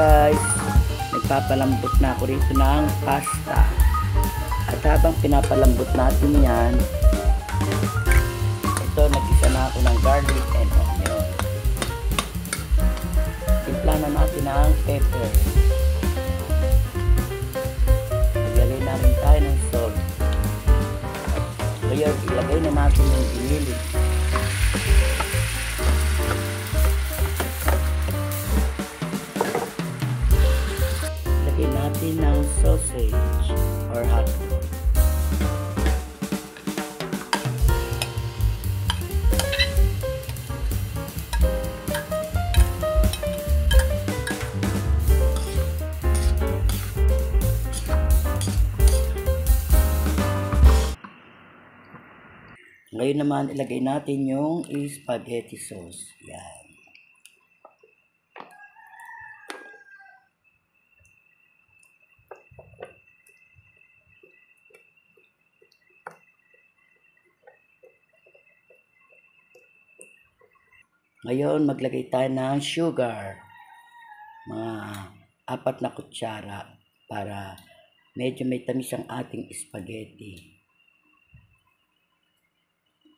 guys, nagpapalambot na ako rito ng pasta. At habang pinapalambot natin yan, ito, nag-isa na ako ng garlic and onion. Timpla na natin ang pepper. Maglagay na rin tayo ng salt. Ngayon, ilagay na natin yung inilig. Ilagay natin ng sausage or hotdog. Ngayon naman, ilagay natin yung spaghetti sauce. Yan. Ngayon, maglagay tayo ng sugar. Mga 4 na kutsara para medyo may tamis ang ating spaghetti.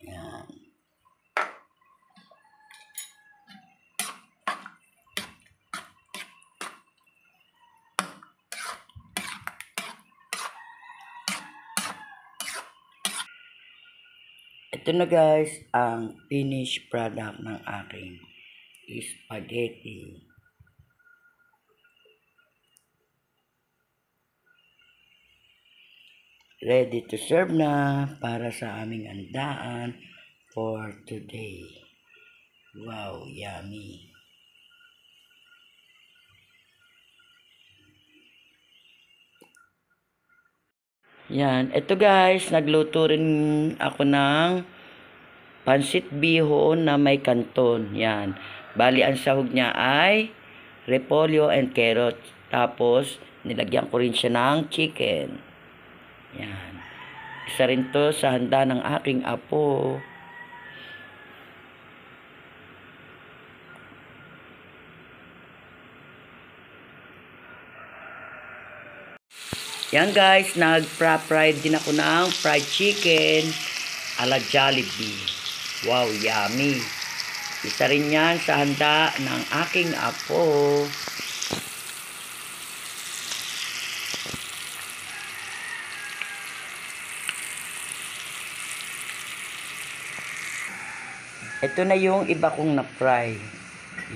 Yan. Ito na guys, ang finished product ng aking spaghetti. Ready to serve na para sa aming handaan for today. Wow, yummy. Yan, ito guys, nagluto rin ako ng pansit bihon na may kanton. Yan, bali ang sahog niya ay repolyo and carrot. Tapos, nilagyan ko rin siya ng chicken. Yan. Isa rin to sa handa ng aking apo. Yan guys, nag-fried din ako ng fried chicken ala Jollibee. Wow, yummy. Isa rin yan sa handa ng aking apo. Ito na yung iba kong na-fry.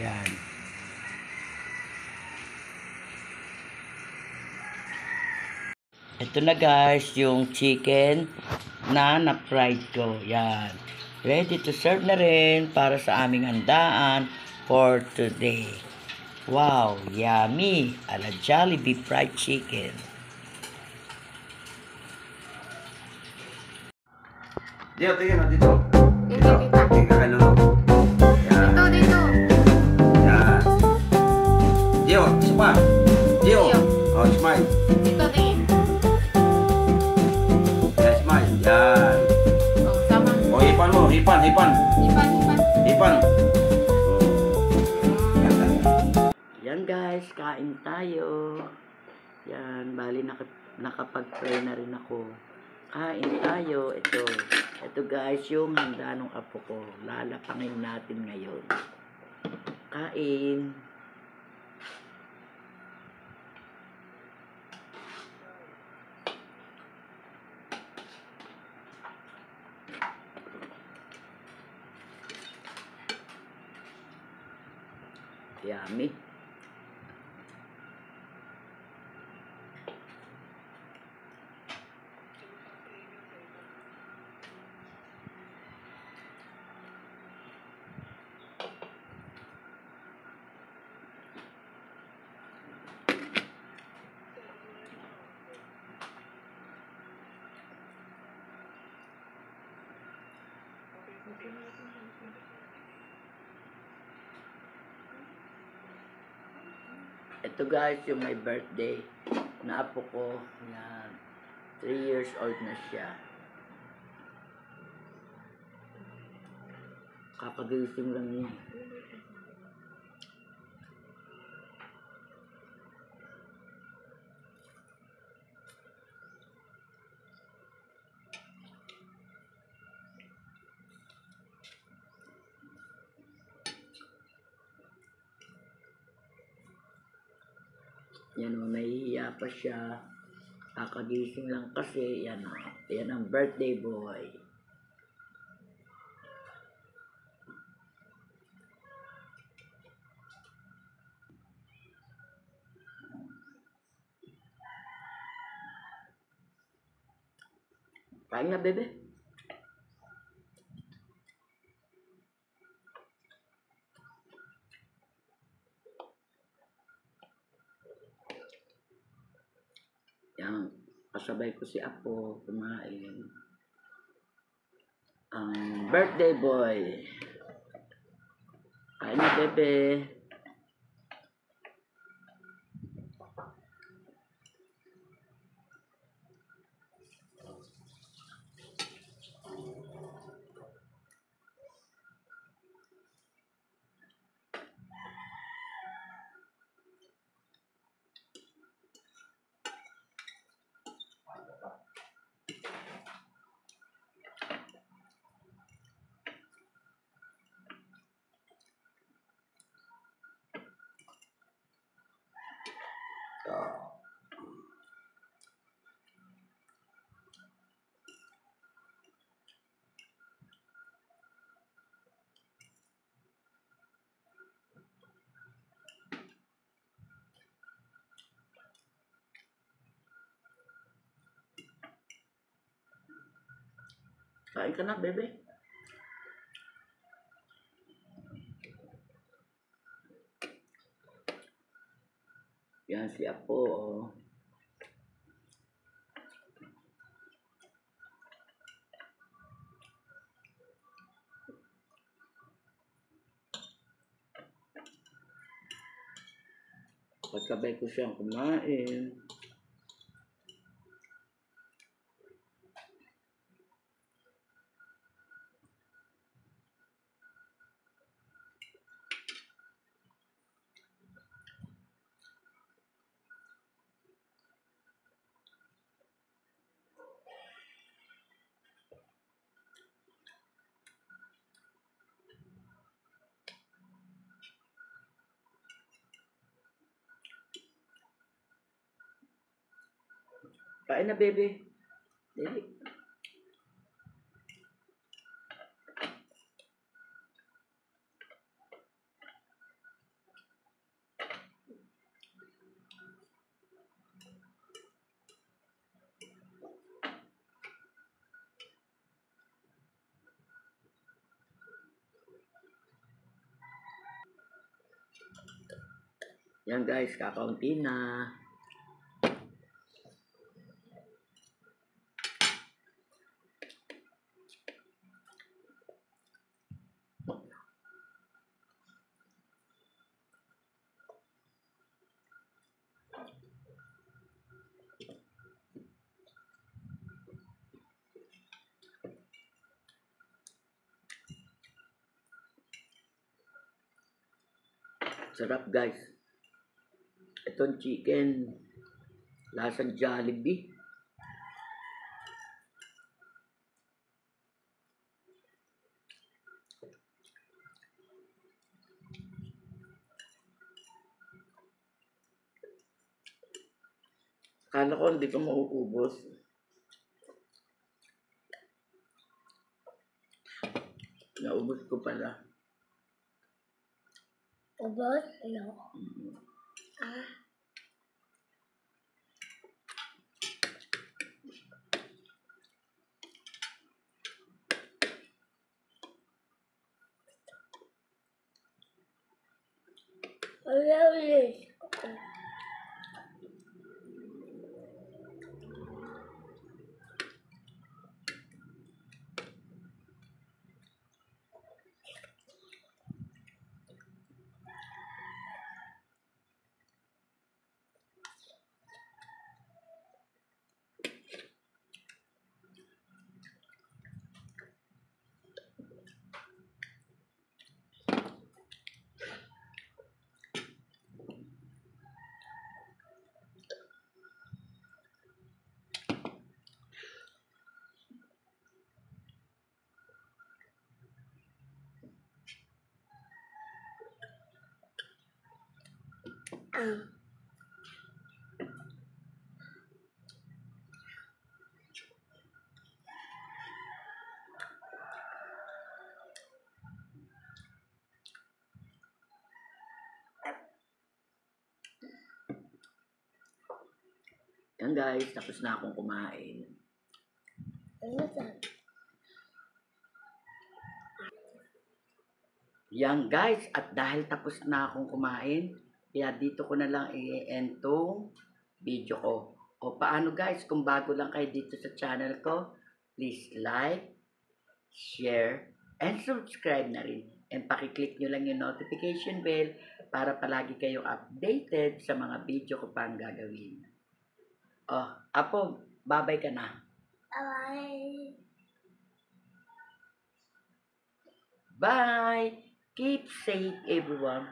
Yan. Ito na guys, yung chicken na na-fried ko. Yan. Ready to serve na rin para sa aming handaan for today. Wow, yummy. Ala Jollibee fried chicken. Dio, tingin mo dito. Dito, dito. Kakalulog. Yan. Dito. Yan. Dio, smile. Dio. Oh, smile. Dito, tingin. Yan, smile. Yan. Oh, sama. Oh, hipan mo. Hipan. Ipan. Hipan. Yan guys, kain tayo. Yan, bali nakapag-pray na rin ako. Kain tayo. Ito guys, yung handa ng apo ko. Lalapangin natin ngayon. Kain. Yummy. Ito guys, yung my birthday na apo ko. Yan. 3 years old na siya. Kakagising lang niya. Yan o, nahihiya pa siya. Kakagising lang kasi. Yan o. Yan ang birthday boy. Kain na, bebe. Yan, kasabay ko si Apo kumain. Ang birthday boy. Kain na, bebe. Kain ka na, bebe. Yan si Apo. Oh. Pagkabay ko siyang kumain. Kain na, bebe. Dali. Yan guys, kakaunti na. Sarap guys. Itong chicken, lasang Jollibee. Kala ko hindi ko mauubos. Naubos ko pala. Ubos? Ano? Ah. Lovely. Yan guys, tapos na akong kumain. Ano sa? Yan guys, at dahil tapos na akong kumain, kaya dito ko na lang i-end tong video ko. O paano guys, kung bago lang kayo dito sa channel ko, please like, share, and subscribe na rin. And pakiclick nyo lang yung notification bell para palagi kayong updated sa mga video ko pang gagawin. Oh, Apo, babay ka na. Bye. Bye! Keep safe everyone.